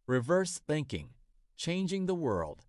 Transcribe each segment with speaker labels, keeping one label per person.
Speaker 1: Reverse thinking, changing the world.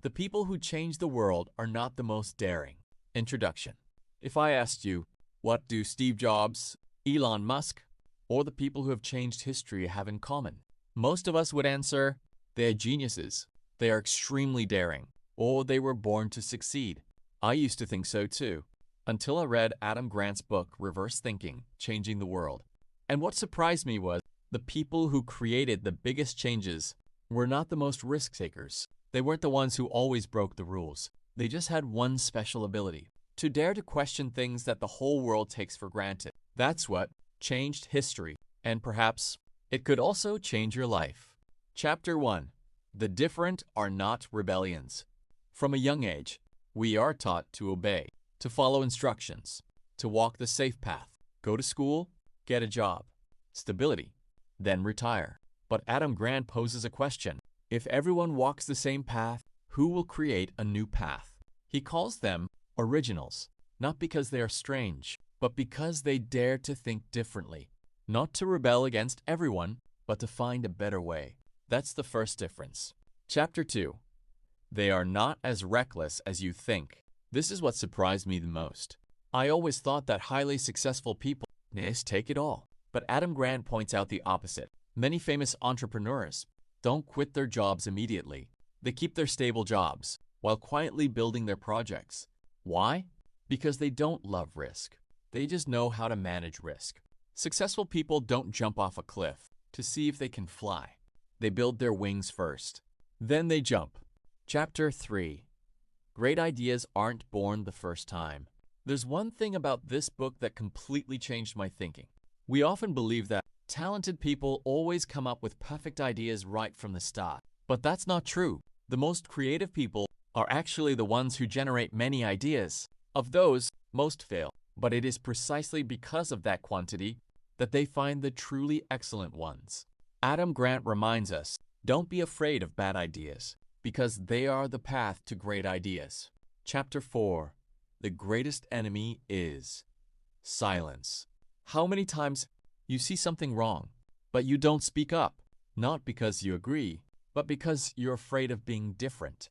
Speaker 1: The people who change the world are not the most daring. Introduction. If I asked you, what do Steve Jobs, Elon Musk, or the people who have changed history have in common? Most of us would answer, they are geniuses, they are extremely daring, or they were born to succeed. I used to think so too, until I read Adam Grant's book, Reverse Thinking, Changing the World. And what surprised me was the people who created the biggest changes were not the most risk takers. They weren't the ones who always broke the rules. They just had one special ability, to dare to question things that the whole world takes for granted. That's what changed history, and perhaps it could also change your life. Chapter 1. The different are not rebellions. From a young age, we are taught to obey, to follow instructions, to walk the safe path, go to school, get a job, stability, then retire. But Adam Grant poses a question. If everyone walks the same path, who will create a new path? He calls them originals, not because they are strange, but because they dare to think differently. Not to rebel against everyone, but to find a better way. That's the first difference. Chapter 2. They are not as reckless as you think. This is what surprised me the most. I always thought that highly successful people take it all. But Adam Grant points out the opposite. Many famous entrepreneurs don't quit their jobs immediately. They keep their stable jobs while quietly building their projects. Why? Because they don't love risk. They just know how to manage risk. Successful people don't jump off a cliff to see if they can fly. They build their wings first. Then they jump. Chapter 3. Great ideas aren't born the first time. There's one thing about this book that completely changed my thinking. We often believe that talented people always come up with perfect ideas right from the start. But that's not true. The most creative people are actually the ones who generate many ideas. Of those, most fail. But it is precisely because of that quantity that they find the truly excellent ones. Adam Grant reminds us, don't be afraid of bad ideas, because they are the path to great ideas. Chapter 4. The greatest enemy is silence. How many times you see something wrong, but you don't speak up, not because you agree, but because you're afraid of being different.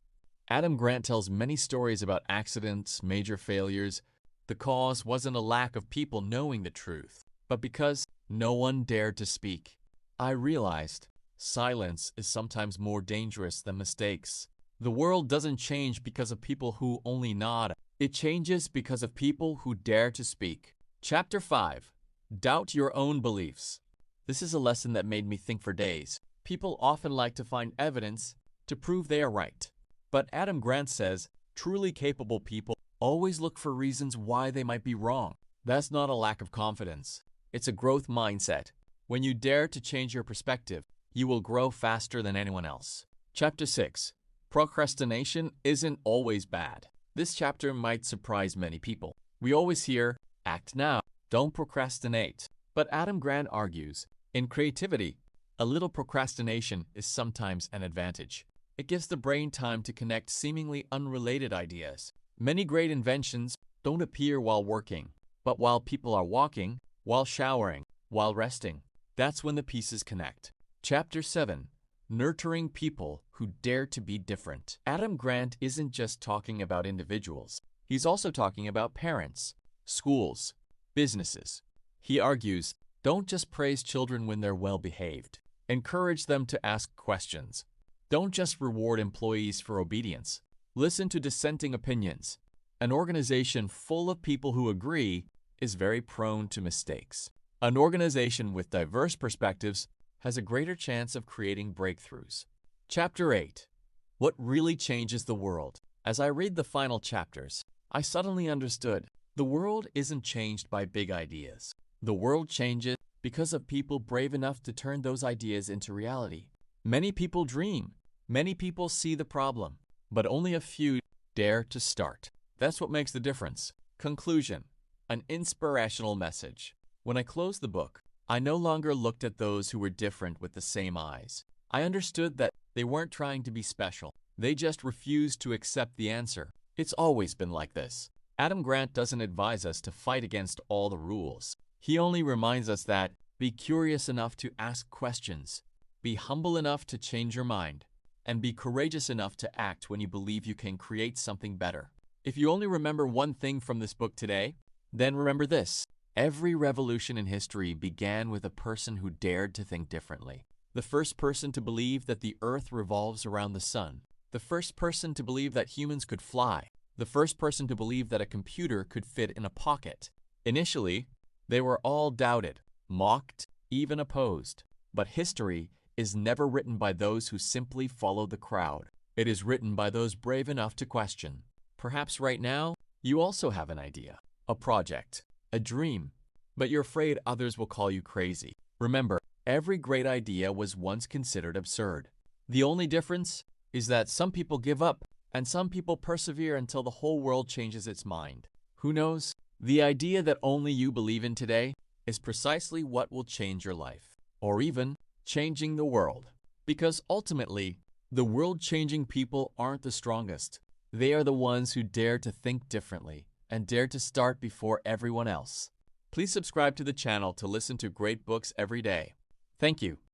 Speaker 1: Adam Grant tells many stories about accidents, major failures. The cause wasn't a lack of people knowing the truth, but because no one dared to speak. I realized silence is sometimes more dangerous than mistakes. The world doesn't change because of people who only nod. It changes because of people who dare to speak. Chapter 5. Doubt your own beliefs. This is a lesson that made me think for days. People often like to find evidence to prove they are right. But Adam Grant says, truly capable people always look for reasons why they might be wrong. That's not a lack of confidence. It's a growth mindset. When you dare to change your perspective, you will grow faster than anyone else. Chapter 6. Procrastination isn't always bad. This chapter might surprise many people. We always hear, act now, don't procrastinate. But Adam Grant argues, in creativity, a little procrastination is sometimes an advantage. It gives the brain time to connect seemingly unrelated ideas. Many great inventions don't appear while working, but while people are walking, while showering, while resting. That's when the pieces connect. Chapter 7. Nurturing people who dare to be different. Adam Grant isn't just talking about individuals. He's also talking about parents, schools, businesses. He argues, don't just praise children when they're well-behaved. Encourage them to ask questions. Don't just reward employees for obedience. Listen to dissenting opinions. An organization full of people who agree is very prone to mistakes. An organization with diverse perspectives has a greater chance of creating breakthroughs. Chapter 8. What really changes the world? As I read the final chapters, I suddenly understood the world isn't changed by big ideas. The world changes because of people brave enough to turn those ideas into reality. Many people dream. Many people see the problem, but only a few dare to start. That's what makes the difference. Conclusion. An inspirational message. When I closed the book, I no longer looked at those who were different with the same eyes. I understood that they weren't trying to be special. They just refused to accept the answer. It's always been like this. Adam Grant doesn't advise us to fight against all the rules. He only reminds us that be curious enough to ask questions. Be humble enough to change your mind, and be courageous enough to act when you believe you can create something better. If you only remember one thing from this book today, then remember this. Every revolution in history began with a person who dared to think differently. The first person to believe that the earth revolves around the sun. The first person to believe that humans could fly. The first person to believe that a computer could fit in a pocket. Initially, they were all doubted, mocked, even opposed. But history is never written by those who simply follow the crowd. It is written by those brave enough to question. Perhaps right now, you also have an idea, a project, a dream, but you're afraid others will call you crazy. Remember, every great idea was once considered absurd. The only difference is that some people give up and some people persevere until the whole world changes its mind. Who knows? The idea that only you believe in today is precisely what will change your life, or even changing the world. Because ultimately, the world-changing people aren't the strongest. They are the ones who dare to think differently and dare to start before everyone else. Please subscribe to the channel to listen to great books every day. Thank you.